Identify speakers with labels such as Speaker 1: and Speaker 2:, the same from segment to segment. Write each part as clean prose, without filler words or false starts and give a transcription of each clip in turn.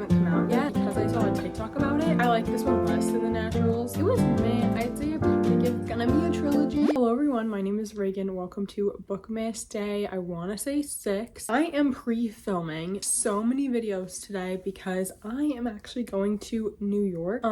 Speaker 1: haven't come out yet because I saw a TikTok about it. I like this one less than the Naturals. It was meh. I'd say it's gonna be a trilogy. Hello everyone, my name is Reagan. Welcome to Bookmas Day, I want to say 6. I am pre-filming so many videos today because I am actually going to New York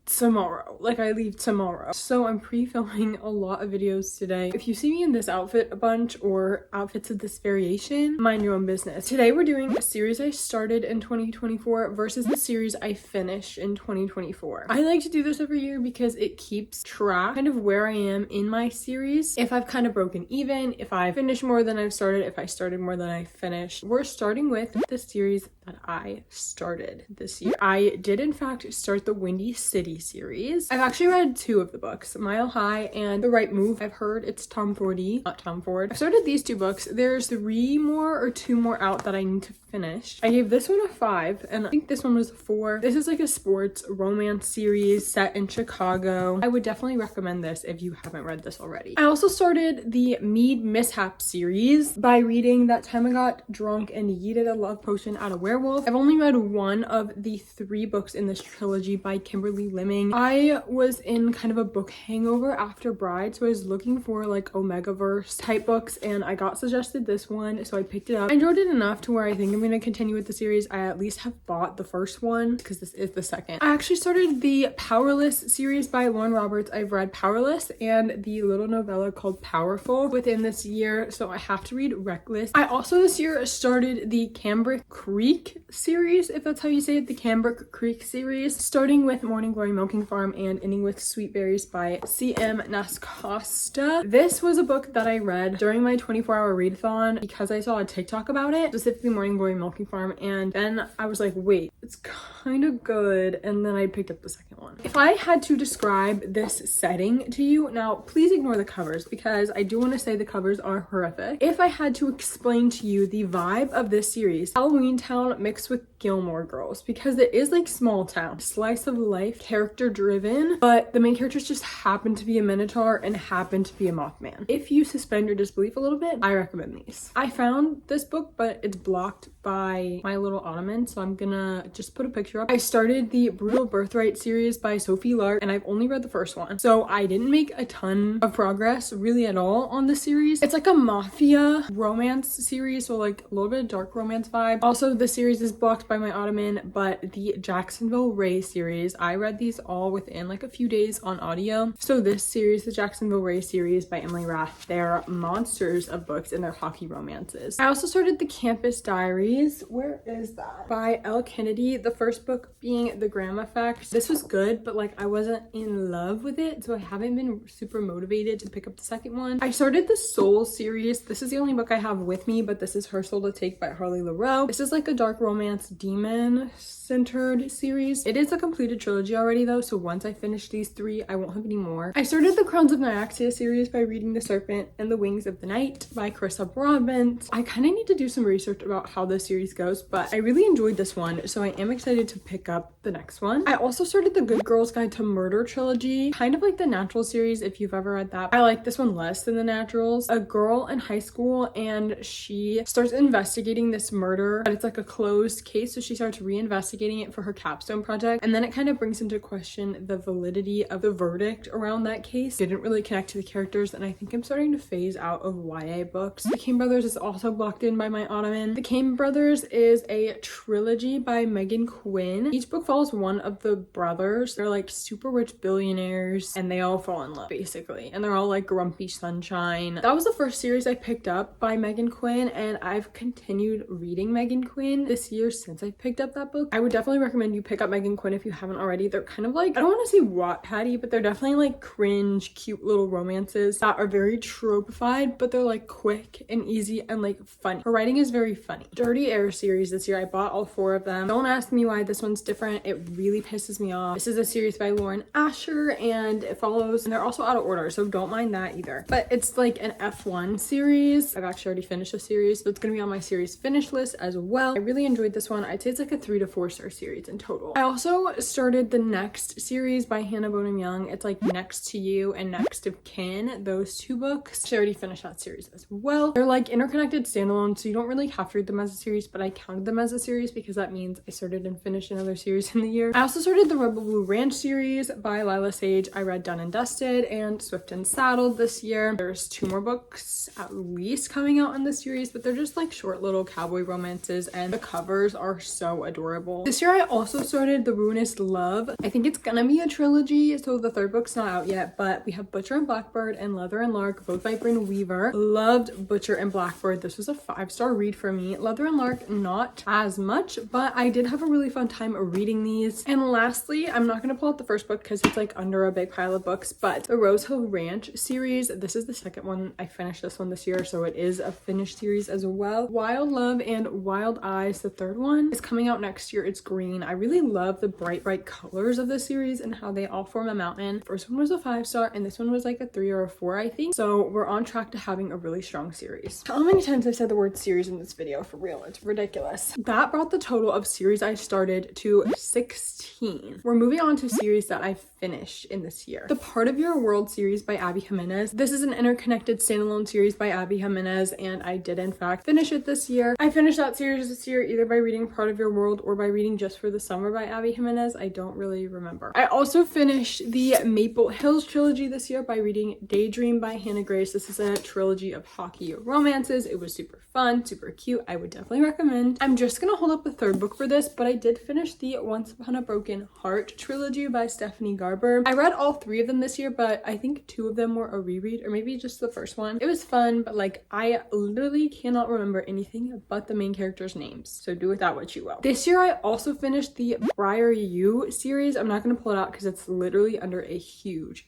Speaker 1: tomorrow. Like, I leave tomorrow, so I'm pre-filming a lot of videos today. If you see me in this outfit a bunch or outfits of this variation, mind your own business. Today we're doing a series I started in 2024 versus the series I finished in 2024. I like to do this every year because it keeps track kind of where I am in my series, if I've kind of broken even, if I finished more than I've started, if I started more than I finished. We're starting with the series that I started this year. I did in fact start the Windy City series. I've actually read 2 of the books, Mile High and The Right Move. I've heard it's Tom Fordy, not Tom Ford. I've started these 2 books. There's 3 more or 2 more out that I need to finish. I gave this one a 5 and I think this one was a 4. This is like a sports romance series set in Chicago. I would definitely recommend this if you haven't read this already. I also started the Mead Mishap series by reading That Time I Got Drunk and Yeeted a Love Potion at a Werewolf. I've only read 1 of the 3 books in this trilogy by Kimberly Lemming. I was in kind of a book hangover after Bride, so I was looking for like Omegaverse type books and I got suggested this one, so I picked it up. I enjoyed it enough to where I think I'm going to continue with the series. I at least have bought the first one because this is the second. I actually started the Powerless series by Lauren Roberts. I've read Powerless and the little novella called Powerful within this year, so I have to read Reckless. I also this year started the Cambric Creek series, if that's how you say it, the Cambric Creek series, starting with Morning Glory Milking Farm and ending with Sweet Berries by C.M. Nascosta. This was a book that I read during my 24-hour readathon because I saw a TikTok about it, specifically Morning Glory Milking Farm, and then I was like, wait, it's kind of good, and then I picked up the second one. If I had to describe this setting to you, now please ignore the covers because I do want to say the covers are horrific. If I had to explain to you the vibe of this series, Halloween Town mixed with Gilmore Girls, because it is like small town, slice of life, character driven, but the main characters just happen to be a Minotaur and happen to be a Mothman. If you suspend your disbelief a little bit, I recommend these. I found this book, but it's blocked by my little ottoman, so I'm gonna just put a picture up. I started the Brutal Birthright series by Sophie Lark and I've only read the first one, so I didn't make a ton of progress really at all on the series. It's like a mafia romance series, so like a little bit of dark romance vibe. Also, the series is blocked by my ottoman, but the Jacksonville Ray series, I read these all within like a few days on audio. So this series, the Jacksonville Ray series by Emily Rath, they're monsters of books and they're hockey romances. I also started the Campus Diaries. Where is that? By Elle Kennedy, the first book being The Graham Effect. This was good, but like I wasn't in love with it, so I haven't been super motivated to pick up the second one. I started the Soul series. This is the only book I have with me, but this is Her Soul to Take by Harley LaRoe. This is like a dark romance demon centered series. It is a completed trilogy already though, so once I finish these 3, I won't have any more. I started the Crowns of Nyaxia series by reading The Serpent and the Wings of the Night by Carissa Broadbent. I kind of need to do some research about how this series goes, but I really enjoyed this one, so I am excited to pick up the next one. I also started the Good Girl's Guide to Murder trilogy, kind of like the Natural series if you've ever read that. I like this one less than the Naturals. A girl in high school and she starts investigating this murder, but it's like a closed case, so she starts reinvestigating it for her capstone project, and then it kind of brings into question the validity of the verdict around that case. Didn't really connect to the characters, and I think I'm starting to phase out of YA books. The Kane Brothers is also blocked in by my ottoman. The Kane Brothers is a trilogy by Megan Quinn. Each book follows one of the brothers. They're like super rich billionaires and they all fall in love basically, and they're all like grumpy sunshine. That was the first series I picked up by Megan Quinn, and I've continued reading Megan Quinn this year since I picked up that book. I would definitely recommend you pick up Megan Quinn if you haven't already. They're kind of like, I don't want to say Wattpad-y, but they're definitely like cringe, cute little romances that are very tropified, but they're like quick and easy and like funny. Her writing is very funny. Dirty Air series this year, I bought all 4 of them. Don't ask me why this one's different. It really pisses me off. This is a series by Lauren Asher and it follows, and they're also out of order, so don't mind that either. But it's like an F1 series. I've actually already finished a series, so it's gonna be on my series finish list as well. I really enjoyed this one. I'd say it's like a 3 to 4 star series in total. I also started the Next series by Hannah Bonham Young. It's like Next to You and Next of Kin, those 2 books. I already finished that series as well. They're like interconnected standalone, so you don't really have to read them as a series. series, but I counted them as a series because that means I started and finished another series in the year. I also started the Rebel Blue Ranch series by Lila Sage. I read Done and Dusted and Swift and Saddled this year. There's 2 more books at least coming out in the series, but they're just like short little cowboy romances and the covers are so adorable. This year I also started The Ruinous Love. I think it's gonna be a trilogy, so the 3rd book's not out yet, but we have Butcher and Blackbird and Leather and Lark, both by Bryn Weaver. Loved Butcher and Blackbird. This was a 5-star read for me. Leather and Lark, not as much, but I did have a really fun time reading these. And lastly, I'm not gonna pull out the 1st book because it's like under a big pile of books, but the Rose Hill Ranch series. This is the 2nd one. I finished this one this year, so it is a finished series as well. Wild Love and Wild Eyes, the 3rd one, is coming out next year. It's green. I really love the bright colors of the series and how they all form a mountain. First one was a 5-star and this one was like a 3 or a 4, I think. So we're on track to having a really strong series. How many times I've said the word series in this video, for real? It's ridiculous. That brought the total of series I started to 16. We're moving on to series that I finished in this year. The Part of Your World series by Abby Jimenez. This is an interconnected standalone series by Abby Jimenez and I did in fact finish it this year. I finished that series this year either by reading Part of Your World or by reading Just for the Summer by Abby Jimenez. I don't really remember. I also finished the Maple Hills trilogy this year by reading Daydream by Hannah Grace. This is a trilogy of hockey romances. It was super fun, super cute. I would definitely recommend. I'm just gonna hold up the 3rd book for this, but I did finish the Once Upon a Broken Heart trilogy by Stephanie Garber. I read all 3 of them this year, but I think 2 of them were a reread, or maybe just the 1st one. It was fun, but like I literally cannot remember anything but the main characters' names, so do with that what you will. This year I also finished the Briar U series. I'm not gonna pull it out because it's literally under a huge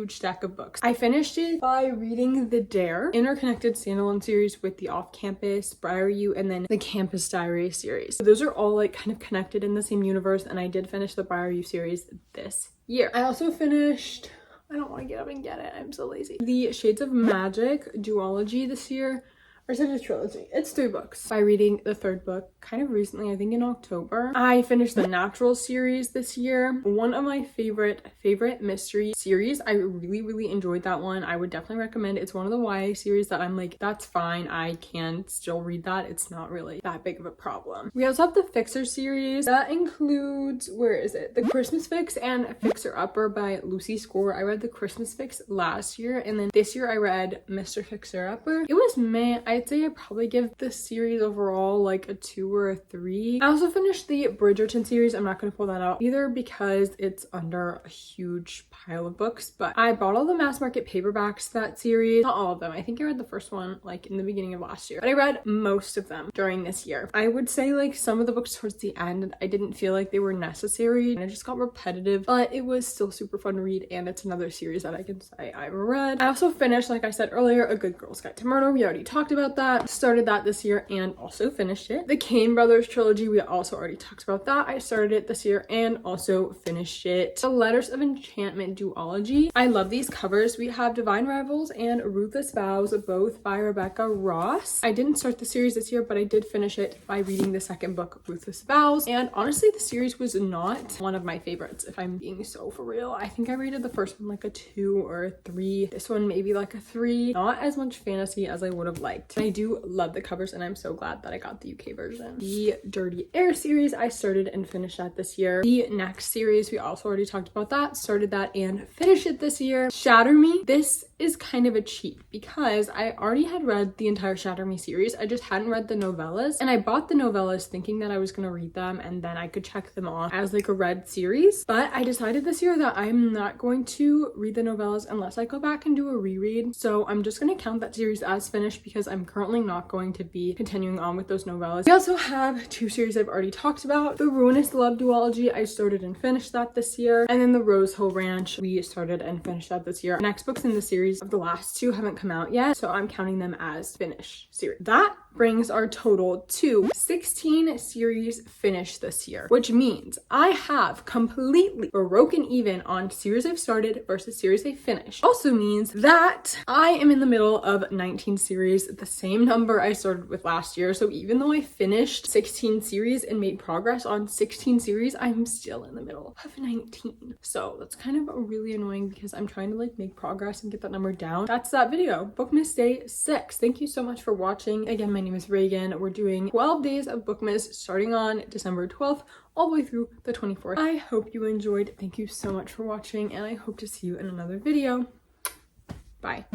Speaker 1: stack of books. I finished it by reading the Dare interconnected standalone series with the Off-Campus, Briar U, and then the Campus Diary series. So those are all like kind of connected in the same universe, and I did finish the Briar U series this year. I also finished, I don't want to get up and get it, I'm so lazy, the Shades of Magic duology this year. Or is it a trilogy? It's 3 books. By reading the 3rd book kind of recently, I think in October. I finished the Natural series this year. One of my favorite mystery series. I really enjoyed that one. I would definitely recommend. It's one of the YA series that I'm like, that's fine. I can still read that. It's not really that big of a problem. We also have the Fixer series. That includes, where is it? The Christmas Fix and Fixer Upper by Lucy Score. I read the Christmas Fix last year, and then this year I read Mr. Fixer Upper. It was meh. I'd say I'd probably give this series overall like a 2 or a 3. I also finished the Bridgerton series. I'm not going to pull that out either because it's under a huge pile of books, but I bought all the mass market paperbacks to that series. Not all of them. I think I read the 1st one like in the beginning of last year, but I read most of them during this year. I would say like some of the books towards the end, I didn't feel like they were necessary and it just got repetitive, but it was still super fun to read, and it's another series that I can say I read. I also finished, like I said earlier, A Good Girl's Guide to Murder. We already talked about that. Started that this year and also finished it. The Kane Brothers trilogy, we also already talked about that. I started it this year and also finished it. The Letters of Enchantment duology. I love these covers. We have Divine Rivals and Ruthless Vows, both by Rebecca Ross. I didn't start the series this year, but I did finish it by reading the 2nd book, Ruthless Vows. And honestly, the series was not one of my favorites, if I'm being so for real. I think I rated the 1st one like a 2 or a 3. This one maybe like a 3. Not as much fantasy as I would have liked. I do love the covers and I'm so glad that I got the UK version. The Dirty Air series, I started and finished that this year. The Next series, we also already talked about that. Started that and finished it this year. Shatter Me. This is kind of a cheat because I already had read the entire Shatter Me series. I just hadn't read the novellas, and I bought the novellas thinking that I was going to read them and then I could check them off as like a read series. But I decided this year that I'm not going to read the novellas unless I go back and do a reread. So I'm just going to count that series as finished because I'm currently not going to be continuing on with those novellas. We also have 2 series I've already talked about. The Ruinous Love duology, I started and finished that this year. And then the Rose Hill Ranch, we started and finished that this year. Next books in the series of the last 2 haven't come out yet, so I'm counting them as finished series. That brings our total to 16 series finished this year, which means I have completely broken even on series I've started versus series I finished. Also means that I am in the middle of 19 series, the same number I started with last year. So even though I finished 16 series and made progress on 16 series, I'm still in the middle of 19. So that's kind of really annoying because I'm trying to like make progress and get that number down. That's that video. Bookmas Day 6. Thank you so much for watching. Again, my name is Reagan. We're doing 12 days of bookmas starting on December 12th all the way through the 24th. I hope you enjoyed. Thank you so much for watching, and I hope to see you in another video. Bye.